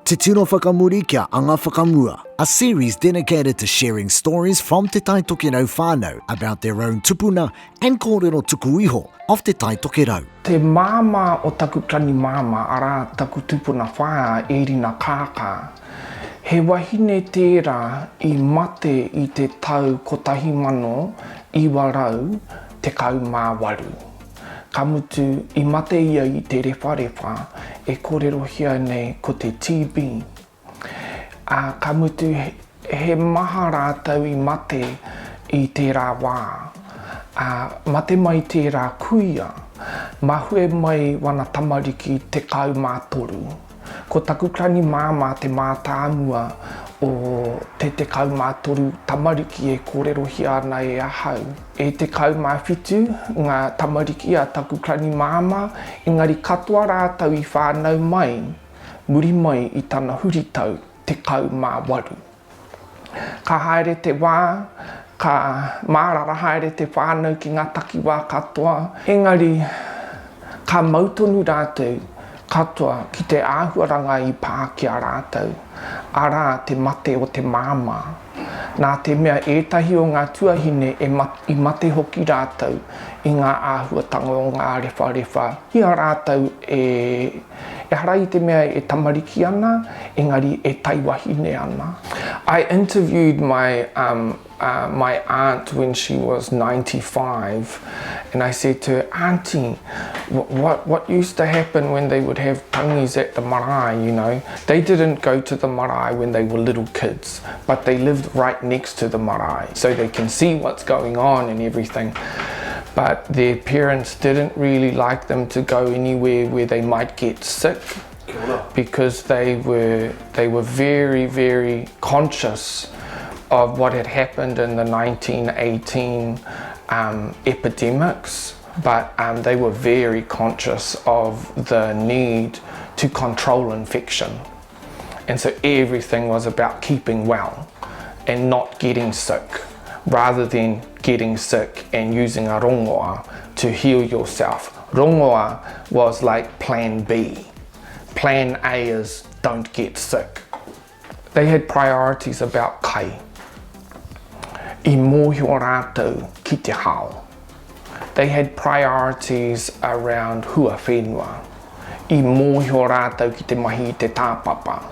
Te Tino Whakamuri kia Anga Whakamua, a series dedicated to sharing stories from Te Tai Tokerau whānau about their own tupuna and kōrero tuku iho of Te Tai Tokerau. Te māma o taku krani māma ara taku tupuna whāia e rina kāka. He wahine tērā I mate I te tau kotahi mano I warau te kaumāwaru. Ka mutu I mate ia I te rewharewa e kōrero hia nei ko te TB. Ka mutu he maha rātau I mate I tērā wā. Mate mai tērā kuia. Mahue mai wana tamariki te kaumātoru. Ko taku krani māma te mātāmua o te kaumātoru tamariki e kōrero hia ana e ahau. E te kaumāwhitu, ngā tamariki a taku krani māma, engari katoa rātau I whānau mai, muri mai I tana huritau te kaumāwaru. Ka haere te wā, ka mārara haere te whānau ki ngā takiwā katoa, engari ka mautonu rātau katoa ki te āhuaranga I Pākehā rātau, ara te mate o te māma. Nā te mea ētahi o ngā tuahine I mate hoki rātau I ngā āhuatanga o ngā rewha. Hia rātau e harai te mea e tamariki ana, engari e taiwahine ana. I interviewed my aunt when she was 95, and I said to her, "Auntie, what used to happen when they would have tangis at the marae, you know? They didn't go to the marae when they were little kids, but they lived right next to the marae, so they can see what's going on and everything. But their parents didn't really like them to go anywhere where they might get sick, because they were very, very conscious of what had happened in the 1918 epidemics, but they were very conscious of the need to control infection. And so everything was about keeping well and not getting sick, rather than getting sick and using a rongoa to heal yourself. Rongoa was like plan B. Plan A is don't get sick. They had priorities about kai. I mōhio rātou ki te hao. They had priorities around hua whenua. I mōhio rātou ki te mahi te tāpapa.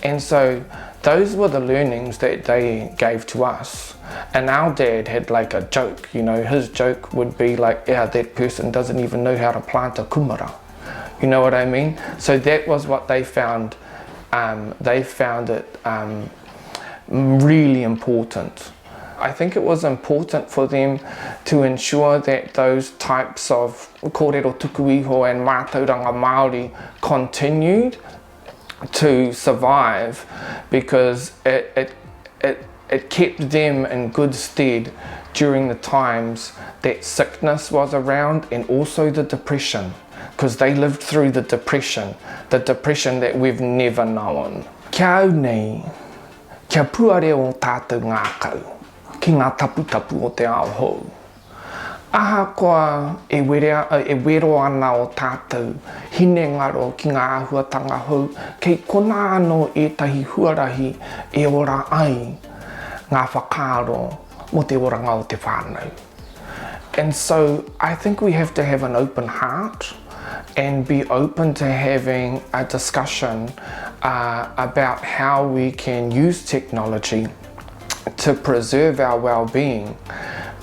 And so those were the learnings that they gave to us. And our dad had like a joke, you know, his joke would be like, yeah, that person doesn't even know how to plant a kumara. You know what I mean? So that was what they found. They found it really important. I think it was important for them to ensure that those types of kōrero tuku iho and mātauranga Māori continued to survive, because it kept them in good stead during the times that sickness was around, and also the depression, because they lived through the depression that we've never known. Kia au nei, kia puare o tātou ngākau, ki ngā tapu o te ao hou. Aha koa e wero ana o tātou, hine ngaro ki ngā āhuatanga hou, kei kona anō ētahi huarahi e ora ai ngā whakaaro mo te oranga o te whānau. And so I think we have to have an open heart and be open to having a discussion about how we can use technology to preserve our well-being,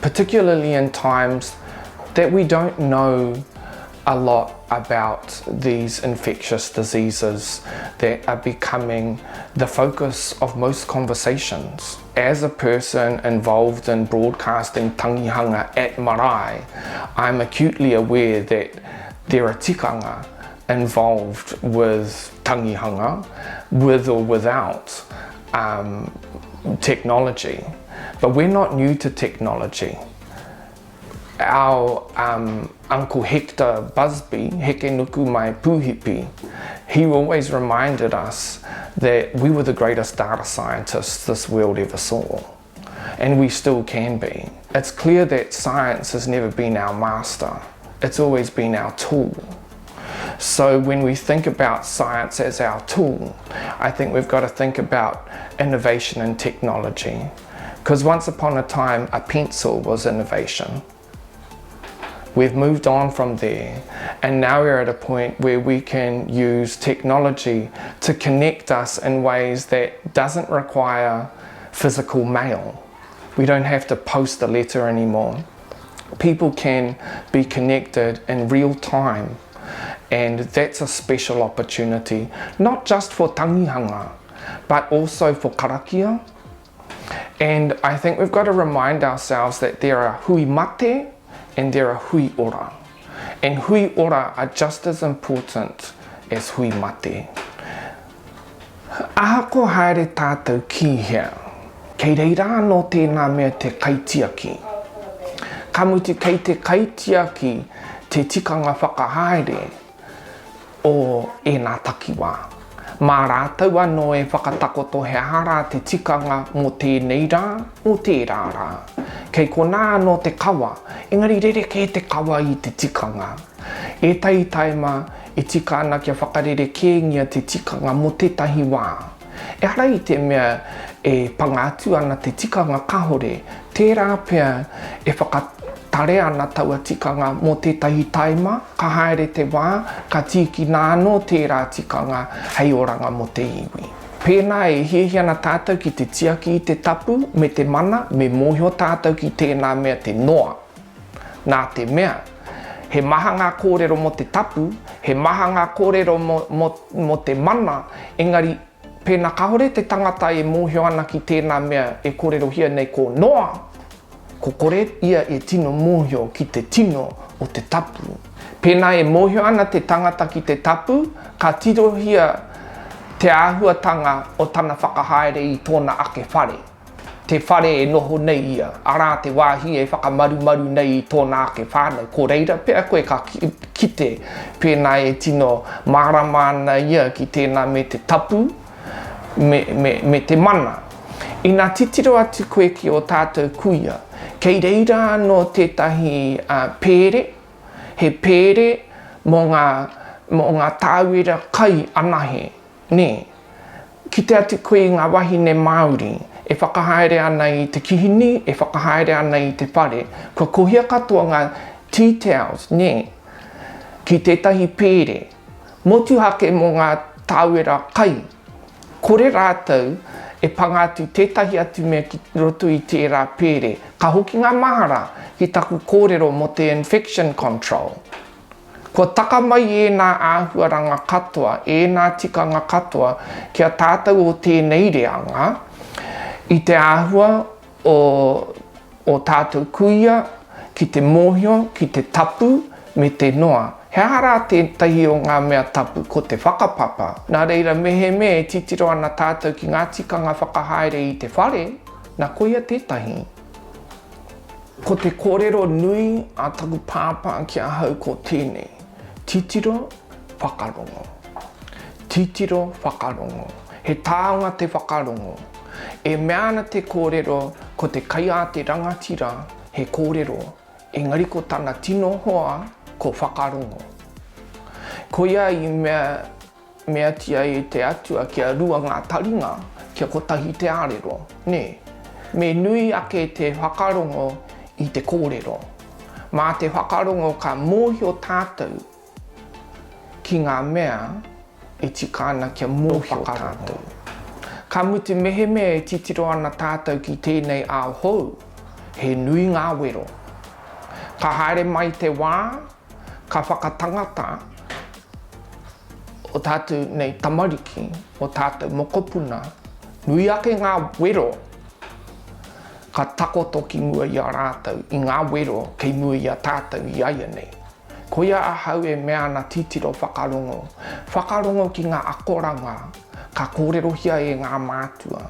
particularly in times that we don't know a lot about these infectious diseases that are becoming the focus of most conversations. As a person involved in broadcasting tangihanga at marae, I'm acutely aware that there are tikanga involved with tangihanga, with or without technology. But we're not new to technology. Our Uncle Hector Busby, Heke Nuku Mai Puhipi, he always reminded us that we were the greatest data scientists this world ever saw. And we still can be. It's clear that science has never been our master. It's always been our tool. So when we think about science as our tool, I think we've got to think about innovation and technology. Because once upon a time, a pencil was innovation. We've moved on from there, and now we're at a point where we can use technology to connect us in ways that doesn't require physical mail. We don't have to post a letter anymore. People can be connected in real time, and that's a special opportunity, not just for tangihanga, but also for karakia. And I think we've got to remind ourselves that there are hui mate and there are hui ora. And hui ora are just as important as hui mate. Aha ko haere tātou ki hea. Kei reira no tēnā mea te kaitiaki. Ka mutu kei te kaitiaki te tikanga whakahaere o e nā takiwā. Mā rātou anō e whakatakoto he hara te tikanga mō tēnei rā, mō tērā rā. Kei kona anō te kawa, engari rereke te kawa i te tikanga. E tai taima e tika ana kia whakarerekengia te tikanga mō tētahi wā. E hara i te mea e pangātu ana te tikanga kahore, tērā pia e whakatare ana taua tikanga mō tētahi taima, ka haere te wā, ka tiki nāno tērā tikanga hei oranga mō te iwi. Pēnā e hiahiana tātou ki te tiaki i te tapu, me te mana, me mōhio tātou ki tēnā mea te noa. Nā te mea, he maha ngā kōrero mo te tapu, he maha ngā kōrero mo te mana, engari pēnā kahore te tangata e mōhio ana ki tēnā mea e kōrero hia nei ko noa. Ko kore ia e tino mōhio ki te tino o te tapu. Pēnā e mōhio ana te tangata ki te tapu, ka tirohia te āhuatanga o tana whakahaere i tōna ake whare. Te whare e noho nei ia, arā te wāhi e whakamarumaru nei i tōna ake whānau. Ko reira, pēr koe ka kite pēnā e tino māramana ia ki tēnā me te tapu, me te mana. I nā titiro atu koe ki o tātou kuia, kei reira no tētahi pēre, he pēre mō ngā tāwera kai anahe. Nē, ki te atu koe i ngā wahine Māori, e whakahaere ana i te kihini, e whakahaere ana i te whare, kua kohia katoa ngā details, nē, ki tētahi pēre, motuhake mō ngā tāwera kai, kore rātou e pangatu tētahi atu mea ki roto i tērā pēre, ka hoki ngā mahara ki taku kōrero mo te infection control. Ko taka mai e nā āhuaranga katoa, e nā tikanga katoa, kia tātou o tēnei reanga, i te āhua o tātou kuia, ki te mōhio, ki te tapu, me te noa. He hara tētahi o ngā mea tapu, ko te whakapapa. Nā reira mehe me e titiro ana tātou ki ngā tikanga whakahaere i te whare, nā koia tētahi. Ko te kōrero nui a taku pāpā kia hau ko tēnei. Titiro whakarongo. Titiro whakarongo. He tāonga te whakarongo. E meana te kōrero ko te kai a te rangatira he kōrero. Engari ko tana tino hoa ko whakarongo. Ko ia i mea tia i te atua kia rua ngā taringa kia kotahi te ārero. Ne, me nui ake te whakarongo i te kōrero. Mā te whakarongo ka mōhio tātou ki ngā mea e tika ana kia mōhio tātou. Ka mutu mehe mea e titiro ana tātou ki tēnei ao hou, he nui ngā wero. Ka haere mai te wā, ka whakatangata o tātou nei tamariki, o tātou mokopuna, nui ake ngā wero, ka takoto ki mua i a rātou, i ngā wero kei mua i a tātou i aia nei. Ko ia ahau e mea na titiro whakarongo. Whakarongo ki ngā akoranga, ka kōrerohia e ngā mātua.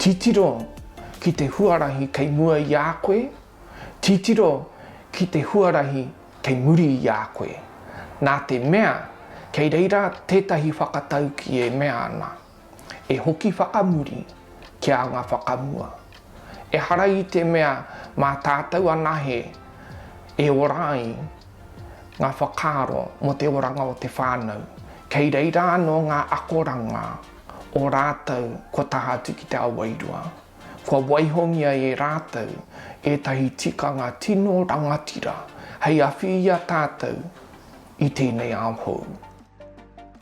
Titiro ki te huarahi kei mua i a koe, titiro ki te huarahi kei muri i a koe. Nā te mea, kei reira tētahi whakatau ki e mea ana. E hoki whakamuri ki a ngā whakamua. E hara i te mea mā tātou anahe e orai ngā whakaaro mo te oranga o te whānau. Kei reira anō ngā akoranga o rātou kua taha atu ki te awairua. Kua waihongia e rātou e tahi tikanga tino rangatira hei awhiia tātou i tēnei aohou.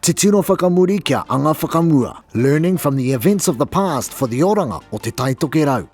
Te tino whakamuri kia anga whakamua, learning from the events of the past for the oranga o te taitokerau.